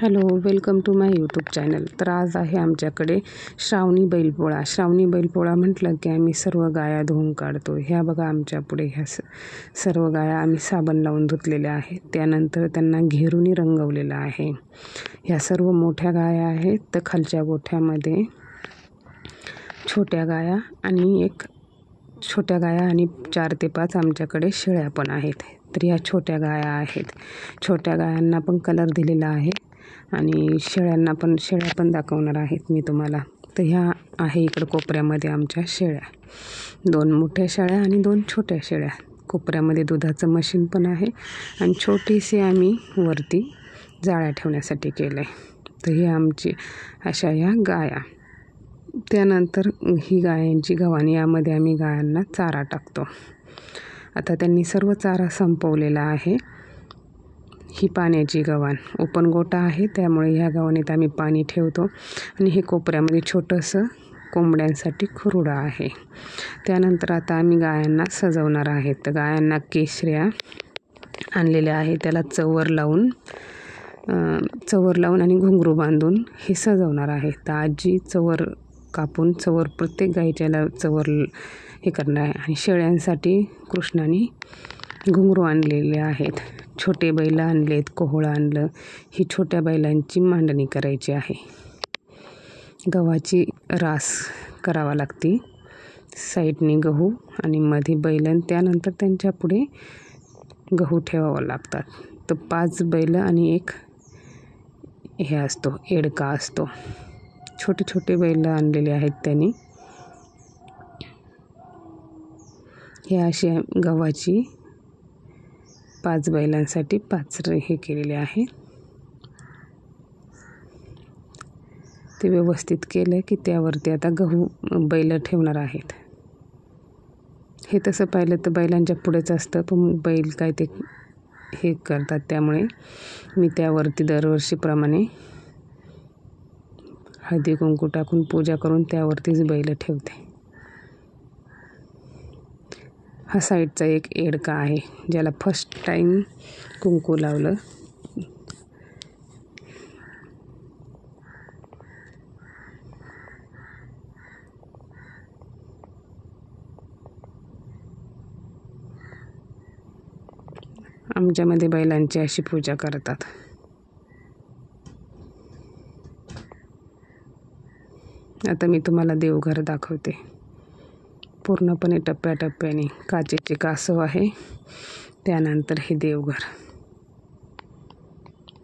Hello, welcome to my YouTube channel. तर आज आहे आमच्याकडे श्रावणी बैलपोळा. श्रावणी बैलपोळा म्हटलं की आम्ही सर्व गाया धुवून काढतो. ह्या बघा आमच्या पुढे ह्या सर्व गाया आम्ही साबण लावून धुतलेल्या आहेत. त्यानंतर त्यांना घेरूनही रंगवलेलं आहे. ह्या सर्व मोठ्या गाया आहेत, तर खालच्या गोठ्यामध्ये छोट्या गाया आणि छोट्या गाया आणि 4 ते 5 आमच्याकडे शेळ्या पण आहेत. तर ह्या छोट्या गाया आहेत. छोट्या गायांना पण कलर दिलेला आहे आणि शेळ्या पण दाखवणार आहेत मी तुम्हाला. तर ह्या आहे इकडं कोपऱ्यामध्ये आमच्या शेळ्या. 2 मोठ्या शेळ्या आणि 2 छोट्या शेळ्या. कोपऱ्यामध्ये दुधाचं मशीन पण आहे आणि छोटीशी आम्ही वरती जाळ्या ठेवण्यासाठी केलं आहे. तर ही आमची अशा ह्या गाया. त्यानंतर ही गायांची गव्हाण, यामध्ये आम्ही गायांना चारा टाकतो. आता त्यांनी सर्व चारा संपवलेला आहे. ही पाण्याची गव्हाण, ओपन गोठा आहे त्यामुळे ह्या गव्हाणीत आम्ही पाणी ठेवतो. आणि हे कोपऱ्यामध्ये छोटंसं कोंबड्यांसाठी खुरडं आहे. त्यानंतर आता आम्ही गायांना सजवणार आहेत. तर गायांना केशऱ्या आणलेल्या आहे, त्याला चवर लावून आणि घुंगरू बांधून हे सजवणार आहे. तर आजी चवर कापून प्रत्येक गाईच्याला चवर हे करणार आहे. आणि शेळ्यांसाठी कृष्णाने घुंगरू आणलेले आहेत. छोटे बैल आणलेत, कोहळं आणलं. ही छोट्या बैलांची मांडणी करायची आहे. गव्हाची रास करावा लागते. साईडने गहू आणि मध्ये बैल, त्यानंतर त्यांच्या पुढे गहू ठेवावं लागतात. तर 5 बैल आणि एक हे असतो, एडका असतो. छोटे छोटे बैल आणलेले आहेत त्यांनी. हे अशी गव्हाची 5 बैलांसाठी 5 हे केलेले आहे. ते व्यवस्थित केलं की त्यावरती आता गहू बैल ठेवणार आहेत. हे तसं पाहिलं तर बैलांच्या पुढेच असतं, पण बैल काय ते हे करतात, त्यामुळे मी त्यावरती दरवर्षीप्रमाणे हळदी कुंकू टाकून पूजा करून त्यावरतीच बैल ठेवते. हा साईडचा एक एडका आहे, ज्याला फर्स्ट टाईम कुंकू लावलं. आमच्यामध्ये बैलांची अशी पूजा करतात. आता मी तुम्हाला देवघर दाखवते पूर्णपणे टप्प्याटप्प्याने. काचेचे कासव आहे, त्यानंतर हे देवघर,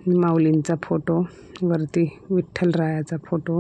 माऊलींचा फोटो, वरती विठ्ठलरायाचा फोटो,